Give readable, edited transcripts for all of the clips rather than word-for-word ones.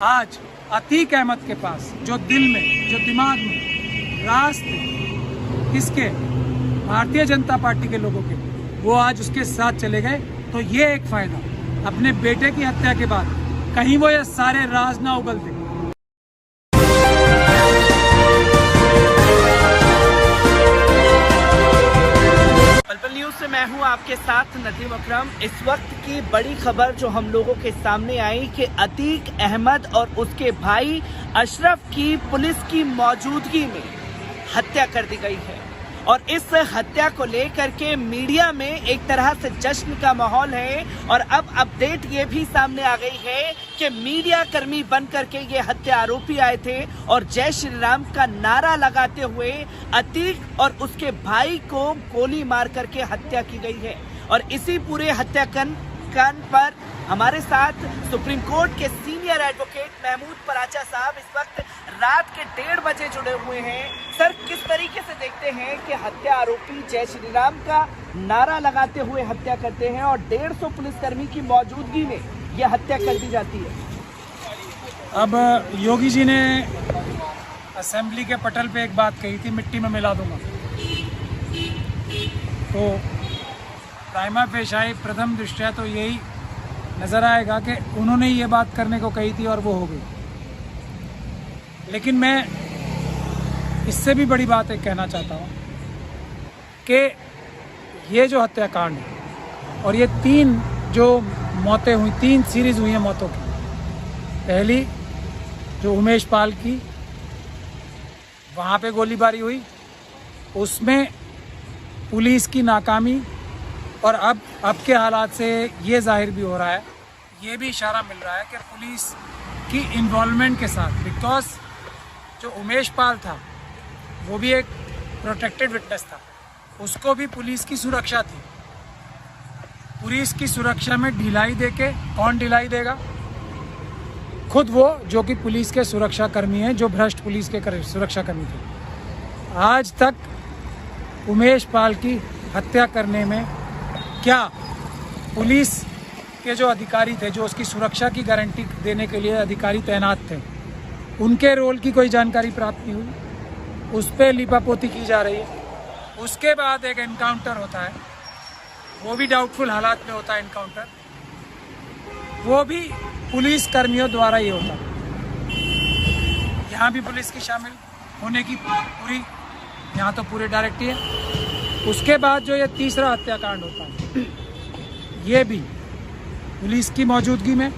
आज अतीक अहमद के पास जो दिल में, जो दिमाग में राज थे, किसके? भारतीय जनता पार्टी के लोगों के, वो आज उसके साथ चले गए। तो ये एक फायदा, अपने बेटे की हत्या के बाद कहीं वो ये सारे राज ना उगलते। पल न्यूज से मैं हूं आपके साथ नदीम अकरम। इस वक्त की बड़ी खबर जो हम लोगों के सामने आई कि अतीक अहमद और उसके भाई अशरफ की पुलिस की मौजूदगी में हत्या कर दी गई है और इस हत्या को लेकर के मीडिया में एक तरह से जश्न का माहौल है। और अब अपडेट ये भी सामने आ गई है कि मीडिया कर्मी बन करके ये हत्या आरोपी आए थे और जय श्री राम का नारा लगाते हुए अतीक और उसके भाई को गोली मार करके हत्या की गई है। और इसी पूरे हत्याकांड पर हमारे साथ सुप्रीम कोर्ट के सीनियर एडवोकेट महमूद पराचा साहब इस वक्त रात के 1:30 बजे जुड़े हुए हैं। सर, किस तरीके से देखते हैं कि हत्या आरोपी जय श्री राम का नारा लगाते हुए हत्या करते हैं और 150 पुलिसकर्मी की मौजूदगी में यह हत्या कर दी जाती है? अब योगी जी ने असेंबली के पटल पे एक बात कही थी, मिट्टी में मिला दूंगा। तो प्राइमा फेसाई प्रथम दृष्टया तो यही नजर आएगा कि उन्होंने ये बात करने को कही थी और वो हो गई। लेकिन मैं इससे भी बड़ी बात एक कहना चाहता हूँ कि ये जो हत्याकांड है और ये 3 जो मौतें हुई, 3 सीरीज हुई हैं मौतों की। पहली जो उमेश पाल की, वहाँ पे गोलीबारी हुई, उसमें पुलिस की नाकामी, और अब के हालात से ये जाहिर भी हो रहा है, ये भी इशारा मिल रहा है कि पुलिस की इन्वॉल्वमेंट के साथ, बिकॉज जो उमेश पाल था वो भी एक प्रोटेक्टेड विटनेस था, उसको भी पुलिस की सुरक्षा थी। पुलिस की सुरक्षा में ढिलाई देके कौन ढिलाई देगा? खुद वो जो कि पुलिस के सुरक्षा कर्मी हैं, जो भ्रष्ट पुलिस के सुरक्षा कर्मी थे। आज तक उमेश पाल की हत्या करने में क्या पुलिस के जो अधिकारी थे, जो उसकी सुरक्षा की गारंटी देने के लिए अधिकारी तैनात थे, उनके रोल की कोई जानकारी प्राप्त नहीं हुई। उस पर लिपापोती की जा रही है। उसके बाद एक एनकाउंटर होता है, वो भी डाउटफुल हालात में होता है एनकाउंटर, वो भी पुलिस कर्मियों द्वारा ही होता है। यहाँ भी पुलिस की शामिल होने की पूरी, यहाँ तो पूरे डायरेक्ट ही है। उसके बाद जो ये तीसरा हत्याकांड होता है, ये भी पुलिस की मौजूदगी में,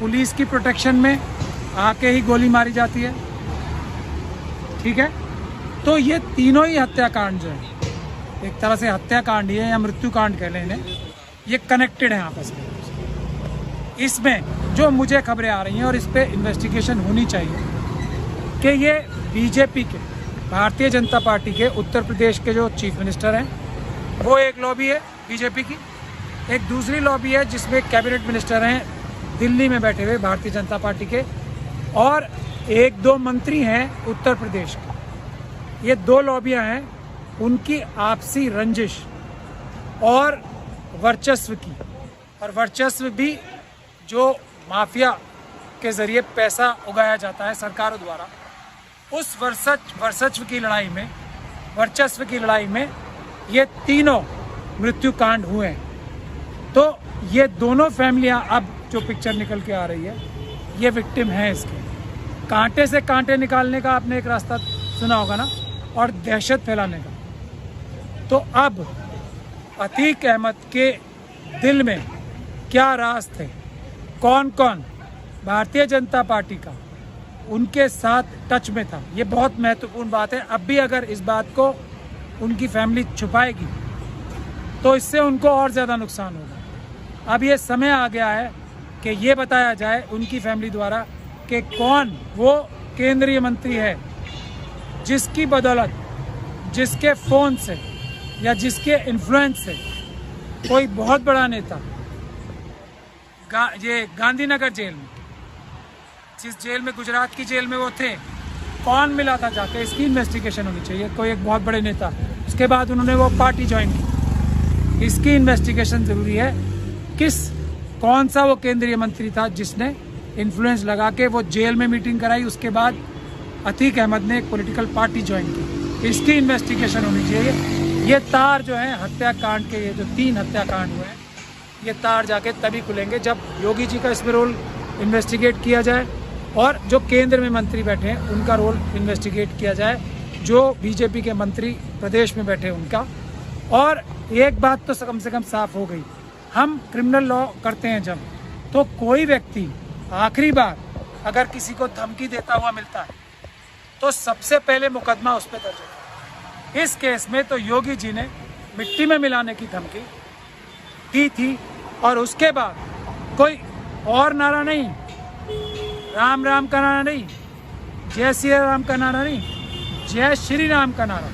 पुलिस की प्रोटेक्शन में आके ही गोली मारी जाती है। ठीक है, तो ये तीनों ही हत्याकांड जो है, एक तरह से हत्याकांड ही है या मृत्युकांड कह लें इन्हें, ये कनेक्टेड है आपस में। इसमें जो मुझे खबरें आ रही हैं और इस पर इन्वेस्टिगेशन होनी चाहिए कि ये बीजेपी के, भारतीय जनता पार्टी के उत्तर प्रदेश के जो चीफ मिनिस्टर हैं, वो एक लॉबी है बीजेपी की। एक दूसरी लॉबी है जिसमें कैबिनेट मिनिस्टर हैं दिल्ली में बैठे हुए भारतीय जनता पार्टी के, और 1-2 मंत्री हैं उत्तर प्रदेश के। ये 2 लॉबियां हैं, उनकी आपसी रंजिश और वर्चस्व की, और वर्चस्व भी जो माफिया के जरिए पैसा उगाया जाता है सरकारों द्वारा, उस वर्चस्व की लड़ाई में, वर्चस्व की लड़ाई में ये तीनों मृत्युकांड हुए हैं। तो ये दोनों फैमिलियां अब जो पिक्चर निकल के आ रही है, ये विक्टिम है इसके। कांटे से कांटे निकालने का आपने एक रास्ता सुना होगा ना, और दहशत फैलाने का। तो अब अतीक अहमद के दिल में क्या राज थे, कौन कौन भारतीय जनता पार्टी का उनके साथ टच में था, ये बहुत महत्वपूर्ण बात है। अब भी अगर इस बात को उनकी फैमिली छुपाएगी तो इससे उनको और ज़्यादा नुकसान होगा। अब ये समय आ गया है कि ये बताया जाए उनकी फैमिली द्वारा कि कौन वो केंद्रीय मंत्री है जिसकी बदौलत, जिसके फ़ोन से या जिसके इन्फ्लुएंस से कोई बहुत बड़ा नेता ये गांधीनगर जेल में, जिस जेल में, गुजरात की जेल में वो थे, कौन मिला था जाके, इसकी इन्वेस्टिगेशन होनी चाहिए। कोई एक बहुत बड़े नेता, उसके बाद उन्होंने वो पार्टी ज्वाइन की, इसकी इन्वेस्टिगेशन ज़रूरी है। कौन सा वो केंद्रीय मंत्री था जिसने इन्फ्लुएंस लगा के वो जेल में मीटिंग कराई। उसके बाद अतीक अहमद ने एक पॉलिटिकल पार्टी ज्वाइन की। इसकी इन्वेस्टिगेशन होनी चाहिए। ये तार जो है हत्याकांड के, ये जो 3 हत्याकांड हुए हैं, ये तार जाके तभी खुलेंगे जब योगी जी का इसमें रोल इन्वेस्टिगेट किया जाए और जो केंद्र में मंत्री बैठे हैं उनका रोल इन्वेस्टिगेट किया जाए, जो बीजेपी के मंत्री प्रदेश में बैठे हैं उनका। और एक बात तो कम से कम साफ हो गई, हम क्रिमिनल लॉ करते हैं जब, तो कोई व्यक्ति आखिरी बार अगर किसी को धमकी देता हुआ मिलता है तो सबसे पहले मुकदमा उस पर दर्ज होता है। इस केस में तो योगी जी ने मिट्टी में मिलाने की धमकी दी थी और उसके बाद कोई और नारा नहीं, राम राम का नारा नहीं, जय श्री राम का नारा नहीं, जय श्री राम का नारा।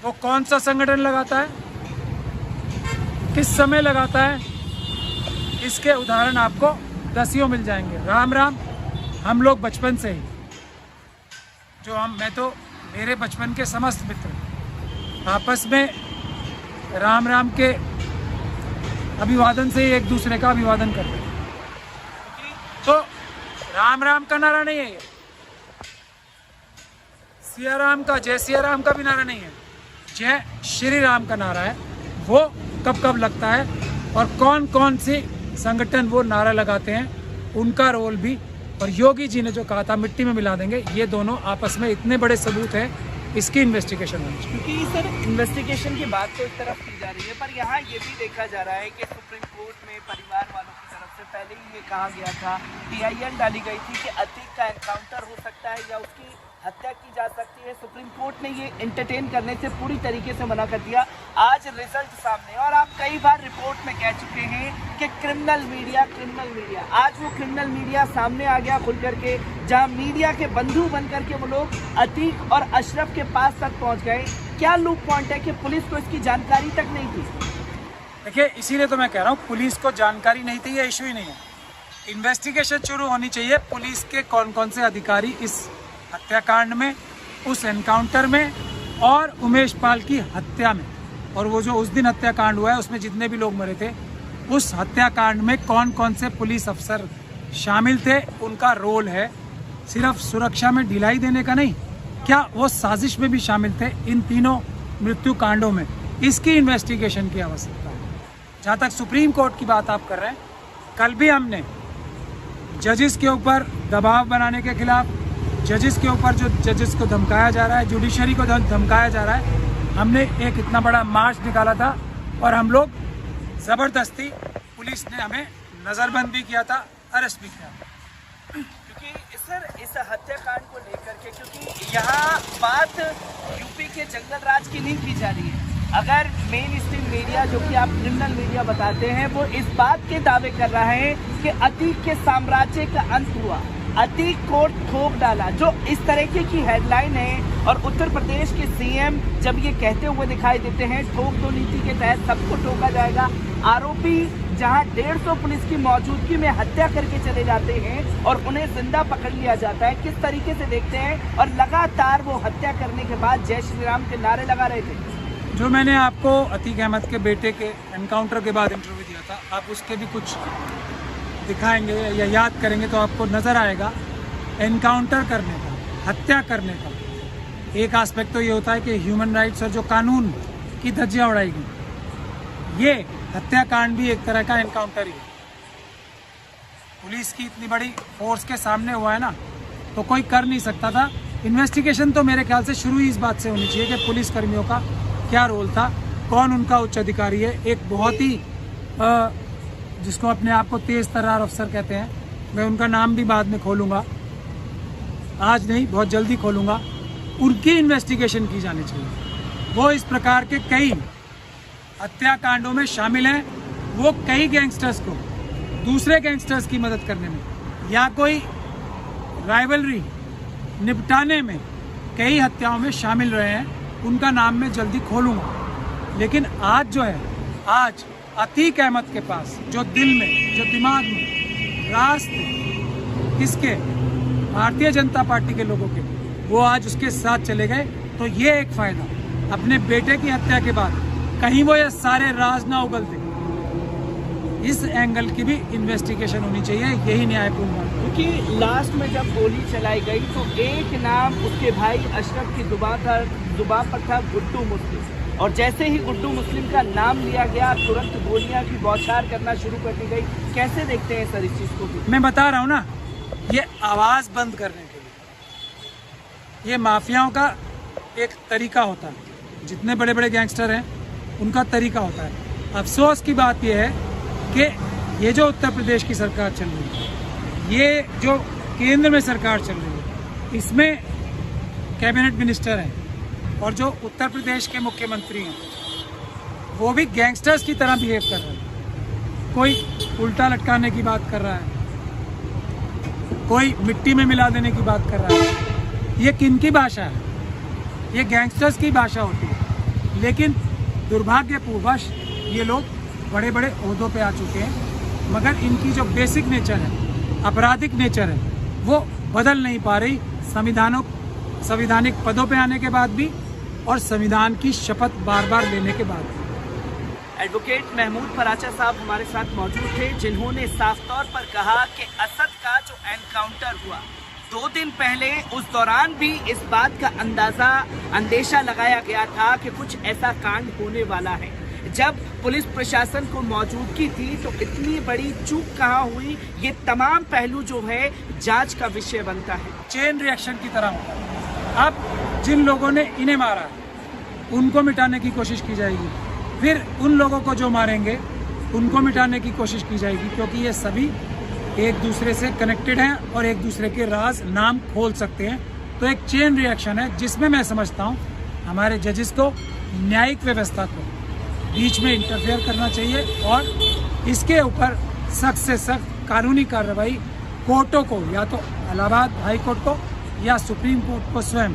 वो कौन सा संगठन लगाता है, किस समय लगाता है, इसके उदाहरण आपको दसियों मिल जाएंगे। राम राम हम लोग बचपन से ही, मैं तो मेरे बचपन के समस्त मित्र आपस में राम राम के अभिवादन से ही एक दूसरे का अभिवादन करते हैं। तो राम राम का नारा नहीं है ये, सिया राम का, जय सिया राम का भी नारा नहीं है, जय श्री राम का नारा है। वो कब कब लगता है और कौन कौन से संगठन वो नारा लगाते हैं, उनका रोल भी, और योगी जी ने जो कहा था मिट्टी में मिला देंगे, ये दोनों आपस में इतने बड़े सबूत हैं, इसकी इन्वेस्टिगेशन होनी चाहिए। क्योंकि सर इन्वेस्टिगेशन की बात तो इस तरफ की जा रही है, पर यहाँ ये भी देखा जा रहा है कि सुप्रीम कोर्ट में परिवार वालों की तरफ से पहले ही ये कहा गया था, PIL डाली गई थी कि अतीक का एनकाउंटर हो सकता है या उसकी हत्या की जा सकती है। सुप्रीम कोर्ट ने ये एंटरटेन करने से पूरी तरीके से मना कर दिया। आज रिजल्ट सामने, और आप कई बार रिपोर्ट में कह चुके हैं कि क्रिमिनल मीडिया, आज वो क्रिमिनल मीडिया सामने आ गया खुल करके, जहां मीडिया के बंधु बन करके वो लोग अतीक और अशरफ के पास तक पहुंच गए। क्या लूप पॉइंट है कि पुलिस को इसकी जानकारी तक नहीं थी? देखिए, इसीलिए तो मैं कह रहा हूँ पुलिस को जानकारी नहीं थी, ये इशू ही नहीं है। इन्वेस्टिगेशन शुरू होनी चाहिए, पुलिस के कौन कौन से अधिकारी इस हत्याकांड में, उस एनकाउंटर में और उमेश पाल की हत्या में, और वो जो उस दिन हत्याकांड हुआ है उसमें जितने भी लोग मरे थे, उस हत्याकांड में कौन कौन से पुलिस अफसर शामिल थे, उनका रोल है। सिर्फ सुरक्षा में ढिलाई देने का नहीं, क्या वो साजिश में भी शामिल थे इन तीनों मृत्यु कांडों में, इसकी इन्वेस्टिगेशन की आवश्यकता है। जहाँ तक सुप्रीम कोर्ट की बात आप कर रहे हैं, कल भी हमने जजेस के ऊपर दबाव बनाने के खिलाफ, जजेस के ऊपर जो जजेस को धमकाया जा रहा है, जुडिशरी को धमकाया जा रहा है, हमने एक इतना बड़ा मार्च निकाला था और हम लोग ज़बरदस्ती, पुलिस ने हमें नज़रबंद भी किया था, अरेस्ट भी किया था। क्योंकि सर इस हत्याकांड को लेकर के, क्योंकि यहाँ बात यूपी के जंगल राज की नहीं की जा रही है। अगर मेन स्ट्रीम मीडिया, जो कि आप क्रिमिनल मीडिया बताते हैं, वो इस बात के दावे कर रहा है कि अतीक के साम्राज्य का अंत हुआ, अतीक को ठोक डाला, जो इस तरीके की हेडलाइन है, और उत्तर प्रदेश के सीएम जब ये कहते हुए दिखाई देते हैं ठोक दो नीति के तहत सबको ठोका जाएगा, आरोपी जहां 150 पुलिस की मौजूदगी में हत्या करके चले जाते हैं और उन्हें जिंदा पकड़ लिया जाता है, किस तरीके से देखते हैं? और लगातार वो हत्या करने के बाद जय श्री राम के नारे लगा रहे थे। जो मैंने आपको अतीक अहमद के बेटे के एनकाउंटर के बाद इंटरव्यू दिया था, आप उसके भी कुछ दिखाएंगे या याद करेंगे तो आपको नज़र आएगा। एनकाउंटर करने का, हत्या करने का एक एस्पेक्ट तो ये होता है कि ह्यूमन राइट्स और जो कानून की धज्जियाँ उड़ाई गई, ये हत्याकांड भी एक तरह का एनकाउंटर ही है। पुलिस की इतनी बड़ी फोर्स के सामने हुआ है ना, तो कोई कर नहीं सकता था। इन्वेस्टिगेशन तो मेरे ख्याल से शुरू ही इस बात से होनी चाहिए कि पुलिस कर्मियों का क्या रोल था, कौन उनका उच्च अधिकारी है। एक बहुत ही जिसको अपने आप को तेज तर्रार अफसर कहते हैं, मैं उनका नाम भी बाद में खोलूँगा, आज नहीं बहुत जल्दी खोलूँगा, उनकी इन्वेस्टिगेशन की जानी चाहिए। वो इस प्रकार के कई हत्याकांडों में शामिल हैं, वो कई गैंगस्टर्स को दूसरे गैंगस्टर्स की मदद करने में या कोई राइवलरी निपटाने में कई हत्याओं में शामिल रहे हैं, उनका नाम मैं जल्दी खोलूँगा। लेकिन आज जो है, आज अतीक अहमद के पास जो दिल में, जो दिमाग में राज थे किसके, भारतीय जनता पार्टी के लोगों के, वो आज उसके साथ चले गए। तो ये एक फ़ायदा, अपने बेटे की हत्या के बाद कहीं वो ये सारे राज ना उगलते, इस एंगल की भी इन्वेस्टिगेशन होनी चाहिए, यही न्यायपूर्ण बात है। क्योंकि लास्ट में जब गोली चलाई गई तो एक नाम उसके भाई अशरफ की जुबान पर था गुड्डू मुस्लिम, और जैसे ही गुड्डू मुस्लिम का नाम लिया गया तुरंत गोलियां की बौछार करना शुरू कर दी गई। कैसे देखते हैं सर इस चीज़ को? मैं बता रहा हूँ ना, ये आवाज़ बंद करने के लिए, ये माफियाओं का एक तरीका होता है, जितने बड़े बड़े गैंगस्टर हैं उनका तरीका होता है। अफसोस की बात यह है कि ये जो उत्तर प्रदेश की सरकार चल रही है, ये जो केंद्र में सरकार चल रही है, इसमें कैबिनेट मिनिस्टर हैं और जो उत्तर प्रदेश के मुख्यमंत्री हैं वो भी गैंगस्टर्स की तरह बिहेव कर रहे हैं। कोई उल्टा लटकाने की बात कर रहा है, कोई मिट्टी में मिला देने की बात कर रहा है। ये किनकी भाषा है? ये गैंगस्टर्स की भाषा होती है। लेकिन दुर्भाग्यपूर्वश ये लोग बड़े बड़े ओहदों पे आ चुके हैं, मगर इनकी जो बेसिक नेचर है, आपराधिक नेचर है, वो बदल नहीं पा रही संविधानिक पदों पे आने के बाद भी और संविधान की शपथ बार बार लेने के बाद भी। एडवोकेट महमूद फराचा साहब हमारे साथ मौजूद थे, जिन्होंने साफ तौर पर कहा कि असद का जो एनकाउंटर हुआ 2 दिन पहले, उस दौरान भी इस बात का अंदेशा लगाया गया था कि कुछ ऐसा कांड होने वाला है। जब पुलिस प्रशासन को मौजूदगी थी तो इतनी बड़ी चूक कहाँ हुई, ये तमाम पहलू जो है जांच का विषय बनता है। चेन रिएक्शन की तरह होता है। अब जिन लोगों ने इन्हें मारा उनको मिटाने की कोशिश की जाएगी, फिर उन लोगों को जो मारेंगे उनको मिटाने की कोशिश की जाएगी, क्योंकि ये सभी एक दूसरे से कनेक्टेड हैं और एक दूसरे के राज नाम खोल सकते हैं। तो एक चेन रिएक्शन है, जिसमें मैं समझता हूँ हमारे जजेस को, न्यायिक व्यवस्था को बीच में इंटरफेयर करना चाहिए और इसके ऊपर सख्त से सख्त कानूनी कार्रवाई कोर्टों को, या तो इलाहाबाद हाई कोर्ट को या सुप्रीम कोर्ट को स्वयं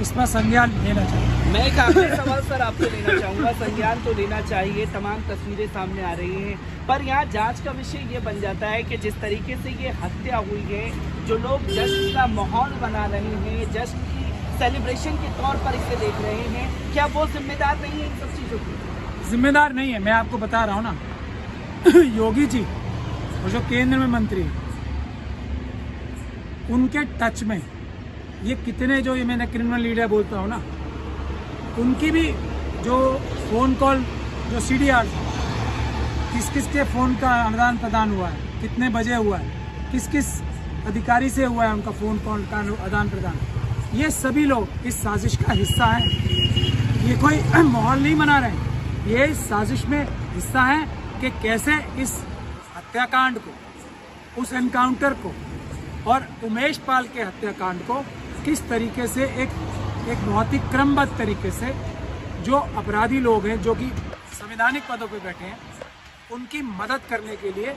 इस पर संज्ञान लेना चाहिए। मैं एक आखिरी सवाल सर आपसे लेना चाहूँगा। संज्ञान तो लेना चाहिए, तमाम तस्वीरें सामने आ रही हैं, पर यहाँ जांच का विषय ये बन जाता है कि जिस तरीके से ये हत्या हुई है, जो लोग जश्न का माहौल बना रहे हैं, जश्न की सेलिब्रेशन के तौर पर इसे देख रहे हैं, क्या वो जिम्मेदार नहीं है इन सब चीज़ों की? जिम्मेदार नहीं है, मैं आपको बता रहा हूँ ना। योगी जी और जो केंद्र में मंत्री हैं, उनके टच में ये कितने, जो ये मैंने क्रिमिनल लीडर बोलता हूँ ना, उनकी भी जो फ़ोन कॉल, जो CDR, किस किस के फ़ोन का आदान प्रदान हुआ है, कितने बजे हुआ है, किस किस अधिकारी से हुआ है उनका फ़ोन कॉल का आदान प्रदान, ये सभी लोग इस साजिश का हिस्सा हैं। ये कोई माहौल नहीं बना रहे हैं, ये इस साजिश में हिस्सा है कि कैसे इस हत्याकांड को, उस एनकाउंटर को और उमेश पाल के हत्याकांड को किस तरीके से एक बहुत ही क्रमबद्ध तरीके से जो अपराधी लोग हैं, जो कि संवैधानिक पदों पे बैठे हैं, उनकी मदद करने के लिए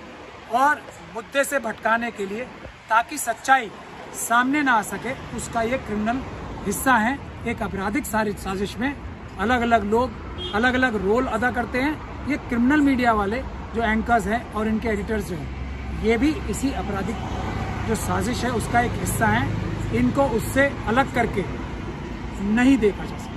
और मुद्दे से भटकाने के लिए, ताकि सच्चाई सामने ना आ सके, उसका ये क्रिमिनल हिस्सा है। एक आपराधिक साजिश में अलग अलग लोग अलग अलग रोल अदा करते हैं। ये क्रिमिनल मीडिया वाले जो एंकर्स हैं और इनके एडिटर्स जो हैं, ये भी इसी आपराधिक जो साजिश है उसका एक हिस्सा है। इनको उससे अलग करके नहीं देखा जा सकता।